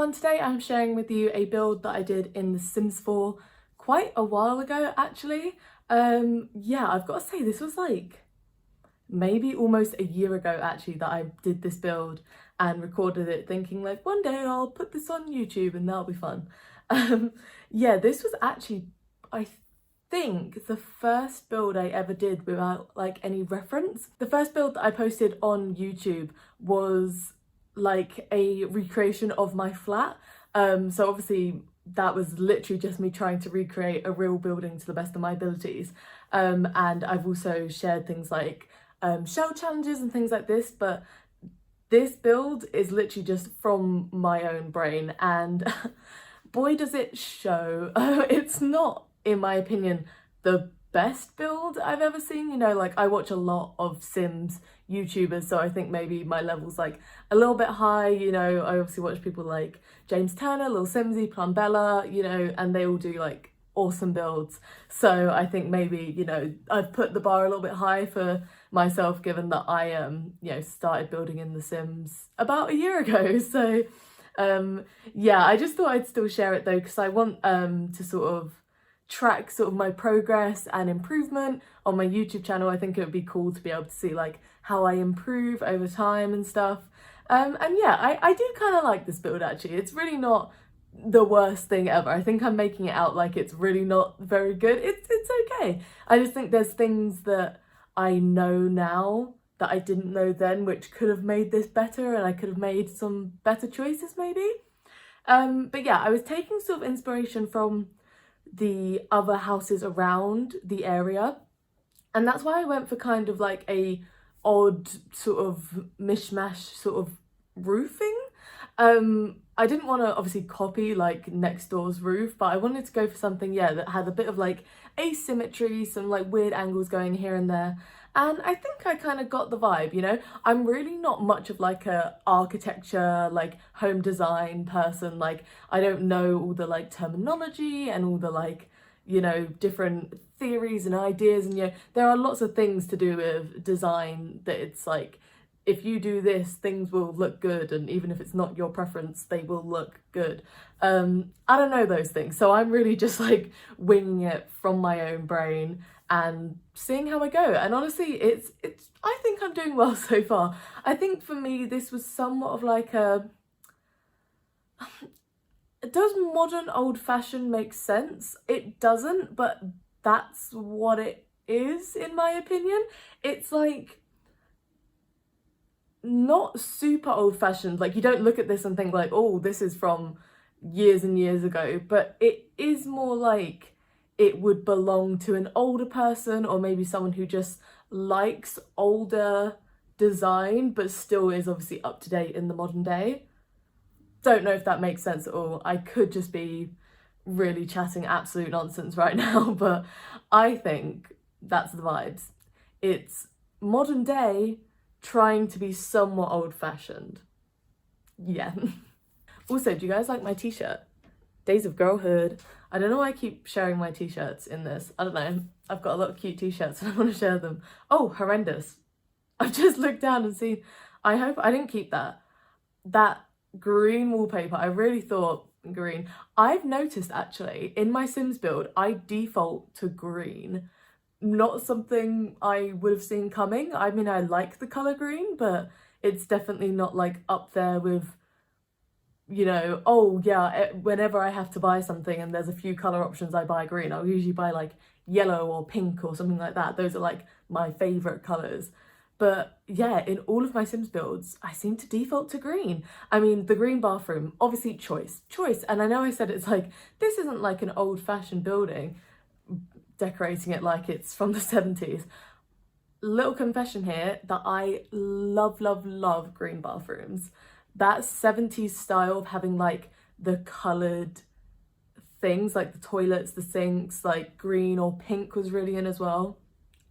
everyone, today I'm sharing with you a build that I did in The Sims 4 quite a while ago actually. Yeah, I've got to say this was like maybe almost a year ago actually that I did this build and recorded it, thinking like one day I'll put this on YouTube and that'll be fun. Yeah, this was actually, I think, the first build I ever did without like any reference. The first build that I posted on YouTube was like a recreation of my flat. So obviously that was literally just me trying to recreate a real building to the best of my abilities. And I've also shared things like shell challenges and things like this, but this build is literally just from my own brain, and boy does it show. It's not, in my opinion, the best build I've ever seen. You know, like I watch a lot of Sims YouTubers, so I think maybe my level's like a little bit high. You know, I obviously watch people like James Turner, Lil Simsy, Plumbella, you know, and they all do like awesome builds. So I think maybe, you know, I've put the bar a little bit high for myself, given that I you know, started building in The Sims about a year ago. So yeah, I just thought I'd still share it though, because I want to sort of track sort of my progress and improvement on my YouTube channel. I think it would be cool to be able to see like how I improve over time and stuff. And yeah, I do kind of like this build actually. It's really not the worst thing ever. I think I'm making it out like it's really not very good. It's okay. I just think there's things that I know now that I didn't know then, which could have made this better, and I could have made some better choices maybe. But yeah, I was taking sort of inspiration from the other houses around the area, and that's why I went for kind of like a odd sort of mishmash sort of roofing. I didn't want to obviously copy like next door's roof, but I wanted to go for something, yeah, that had a bit of like asymmetry, some like weird angles going here and there. And I think I kind of got the vibe, you know. I'm really not much of like a architecture, like home design person. Like I don't know all the like terminology and all the like, you know, different theories and ideas, and you know, there are lots of things to do with design that it's like, if you do this, things will look good, and even if it's not your preference, they will look good. I don't know those things, so I'm really just like winging it from my own brain and seeing how I go. And honestly, it's I think I'm doing well so far. I think for me, this was somewhat of like a, does modern old-fashioned make sense? It doesn't, but that's what it is in my opinion. It's like not super old-fashioned, like you don't look at this and think like, oh, this is from years and years ago, but it is more like it would belong to an older person, or maybe someone who just likes older design but still is obviously up to date in the modern day. Don't know if that makes sense at all. I could just be really chatting absolute nonsense right now, but I think that's the vibes. It's modern day trying to be somewhat old-fashioned. Yeah. Also, do you guys like my t-shirt? Days of Girlhood. I don't know why I keep sharing my t-shirts in this. I don't know. I've got a lot of cute t-shirts and I want to share them. Oh, horrendous. I've just looked down and seen, I hope I didn't keep that. That green wallpaper, I really thought green. I've noticed actually in my Sims build, I default to green. Not something I would have seen coming. I mean, I like the colour green, but it's definitely not like up there with, you know, oh yeah, whenever I have to buy something and there's a few colour options, I buy green. I'll usually buy like yellow or pink or something like that. Those are like my favourite colours. But yeah, in all of my Sims builds, I seem to default to green. I mean, the green bathroom, obviously choice. And I know I said it's like, this isn't like an old-fashioned building, decorating it like it's from the 70s. Little confession here that I love green bathrooms. That 70s style of having like the coloured things, like the toilets, the sinks, like green or pink was really in as well.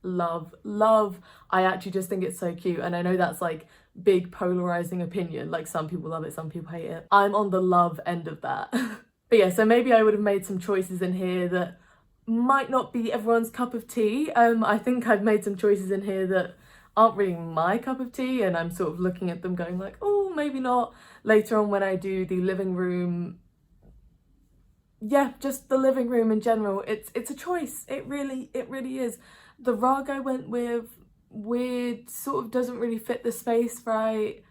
Love. I actually just think it's so cute, and I know that's like big polarizing opinion, like some people love it, some people hate it. I'm on the love end of that. But yeah, so maybe I would have made some choices in here that might not be everyone's cup of tea. I think I've made some choices in here that aren't really my cup of tea, and I'm sort of looking at them going like, oh, maybe not. later on when I do the living room, yeah, just the living room in general, it's a choice. It really is. The rug I went with, weird, sort of doesn't really fit the space right.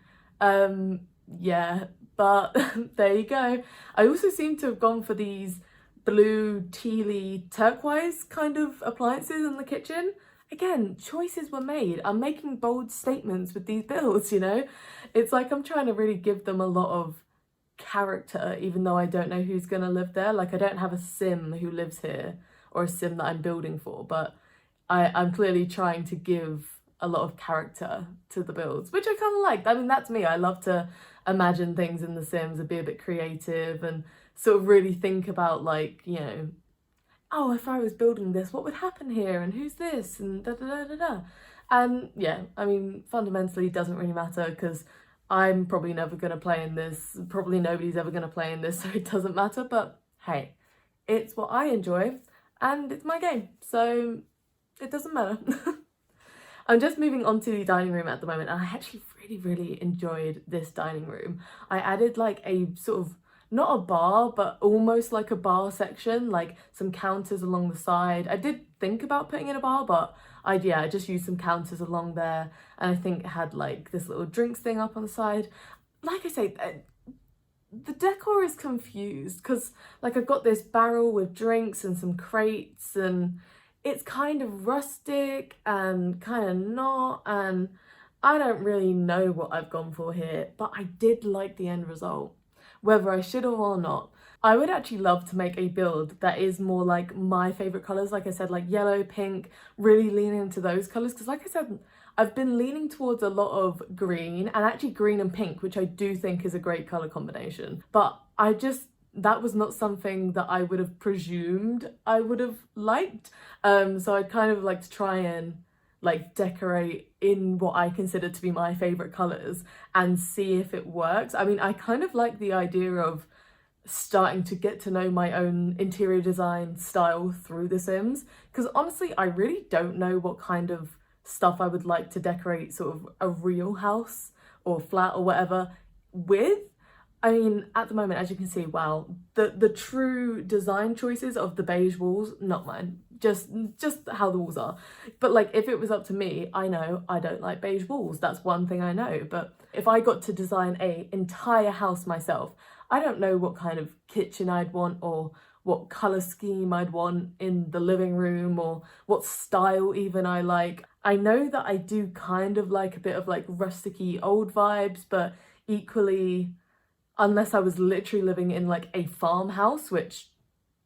Yeah, but there you go. I also seem to have gone for these blue, tealy, turquoise kind of appliances in the kitchen. Again, choices were made. I'm making bold statements with these builds, you know? It's like I'm trying to really give them a lot of character, even though I don't know who's gonna live there. Like, I don't have a sim who lives here or a sim that I'm building for, but I'm clearly trying to give a lot of character to the builds, which I kind of like. I mean, that's me. I love to imagine things in the Sims and be a bit creative and sort of really think about, like, you know, oh, if I was building this, what would happen here, and who's this, and da da da da da. And yeah, I mean, fundamentally, it doesn't really matter because I'm probably never going to play in this. Probably nobody's ever going to play in this, so it doesn't matter. But hey, it's what I enjoy and it's my game, so it doesn't matter. I'm just moving on to the dining room at the moment, and I actually really enjoyed this dining room. I added like a sort of, not a bar, but almost like a bar section, like some counters along the side. I did think about putting in a bar, but I just used some counters along there, and I think it had like this little drinks thing up on the side. Like I say, the decor is confused because like I've got this barrel with drinks and some crates, and it's kind of rustic and kind of not, and I don't really know what I've gone for here, but I did like the end result, whether I should have or not. I would actually love to make a build that is more like my favourite colours, like I said, like yellow, pink, really leaning into those colours, because like I said, I've been leaning towards a lot of green, and actually green and pink, which I do think is a great colour combination, but that was not something that I would have presumed I would have liked. So I'd kind of like to try and like decorate in what I consider to be my favourite colours and see if it works. I mean, I kind of like the idea of starting to get to know my own interior design style through The Sims, because honestly, I really don't know what kind of stuff I would like to decorate sort of a real house or flat or whatever with. I mean, at the moment, as you can see, wow, the true design choices of the beige walls, not mine, just how the walls are. But like, if it was up to me, I know I don't like beige walls. That's one thing I know. But if I got to design a entire house myself, I don't know what kind of kitchen I'd want or what colour scheme I'd want in the living room or what style even I like. I know that I do kind of like a bit of like rusticy old vibes, but equally, unless I was literally living in like a farmhouse, which,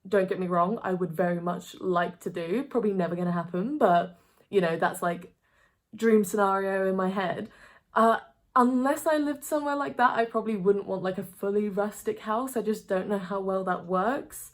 don't get me wrong, I would very much like to do, probably never gonna happen, but you know, that's like dream scenario in my head. Unless I lived somewhere like that, I probably wouldn't want like a fully rustic house. I just don't know how well that works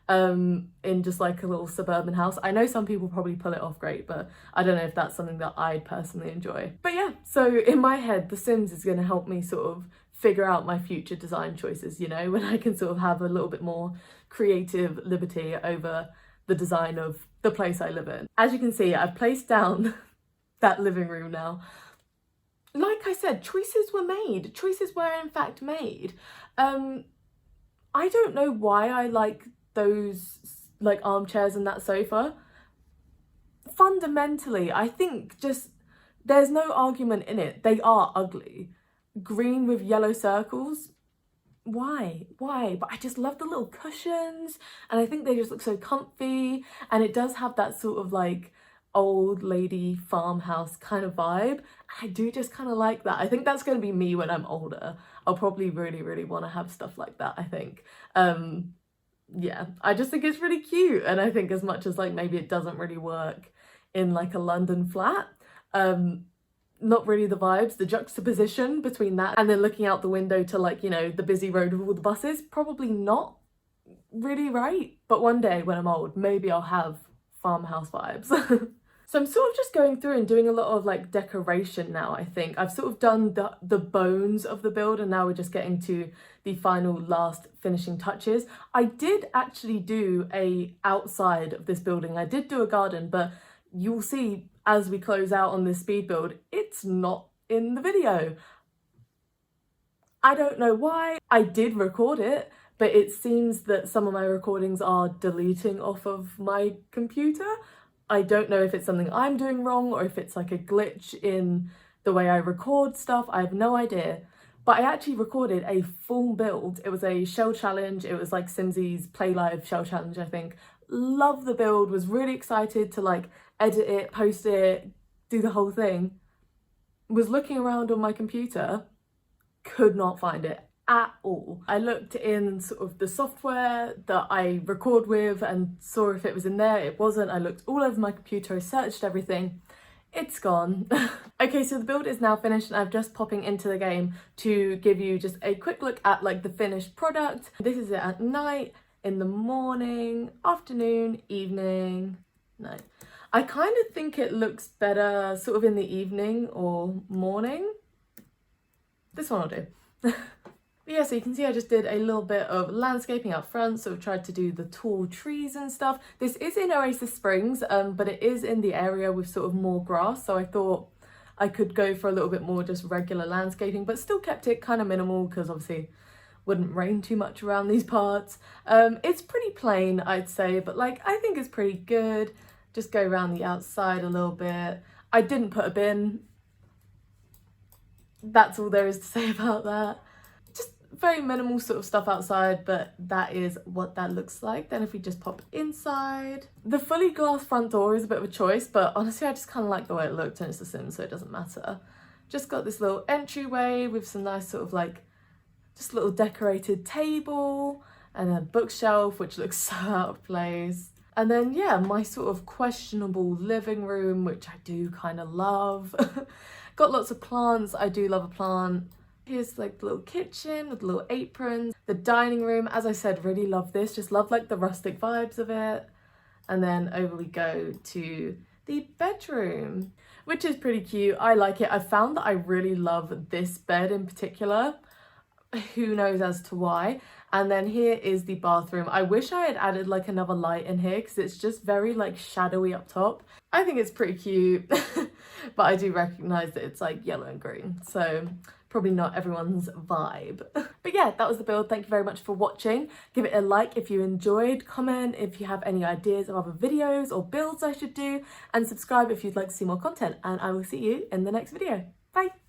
in just like a little suburban house. I know some people probably pull it off great, but I don't know if that's something that I'd personally enjoy. But yeah, so in my head, The Sims is going to help me sort of figure out my future design choices, you know, when I can sort of have a little bit more creative liberty over the design of the place I live in. As you can see, I've placed down that living room now. Like I said, choices were made. Choices were in fact made. I don't know why I like those like armchairs and that sofa. Fundamentally, I think just there's no argument in it. They are ugly. Green with yellow circles. Why? But I just love the little cushions, and I think they just look so comfy, and it does have that sort of like old lady farmhouse kind of vibe. I do just kind of like that. I think that's going to be me when I'm older. I'll probably really want to have stuff like that, I think. Yeah, I just think it's really cute, and I think as much as like maybe it doesn't really work in like a London flat, not really the vibes, the juxtaposition between that and then looking out the window to like, you know, the busy road with all the buses, probably not really right. But one day when I'm old, maybe I'll have farmhouse vibes. So I'm sort of just going through and doing a lot of like decoration now, I think. I've sort of done the bones of the build, and now we're just getting to the final last finishing touches. I did actually do a outside of this building. I did do a garden, but you'll see as we close out on this speed build, it's not in the video. I don't know why. I did record it, but it seems that some of my recordings are deleting off of my computer. I don't know if it's something I'm doing wrong or if it's like a glitch in the way I record stuff. I have no idea. But I actually recorded a full build. It was a shell challenge. It was like Simsy's Play Live shell challenge, I think. Love the build, was really excited to like edit it, post it, do the whole thing. Was looking around on my computer, could not find it at all. I looked in sort of the software that I record with and saw if it was in there. It wasn't. I looked all over my computer, I searched everything. It's gone. Okay, so the build is now finished and I'm just popping into the game to give you just a quick look at like the finished product. This is it at night, in the morning, afternoon, evening, night. I kind of think it looks better sort of in the evening or morning. This one will do. But yeah, so you can see I just did a little bit of landscaping out front, so I've tried to do the tall trees and stuff. This is in Oasis Springs, but it is in the area with sort of more grass, so I thought I could go for a little bit more just regular landscaping, but still kept it kind of minimal because obviously wouldn't rain too much around these parts. It's pretty plain, I'd say, but like I think it's pretty good. Just go around the outside a little bit. I didn't put a bin. That's all there is to say about that. Just very minimal sort of stuff outside, but that is what that looks like. Then if we just pop inside, the fully glass front door is a bit of a choice, but honestly I just kind of like the way it looked and it's The Sims, so it doesn't matter. Just got this little entryway with some nice sort of like just a little decorated table and a bookshelf which looks so out of place. And then yeah, my sort of questionable living room, which I do kind of love. Got lots of plants. I do love a plant. Here's like the little kitchen with the little aprons. The dining room, as I said, really love this. Just love like the rustic vibes of it. And then over we go to the bedroom, which is pretty cute. I like it. I found that I really love this bed in particular. Who knows as to why. And then here is the bathroom. I wish I had added like another light in here because it's just very like shadowy up top. I think it's pretty cute, but I do recognize that it's like yellow and green, so probably not everyone's vibe. But yeah, that was the build. Thank you very much for watching. Give it a like if you enjoyed, comment if you have any ideas of other videos or builds I should do, and subscribe if you'd like to see more content, and I will see you in the next video. Bye.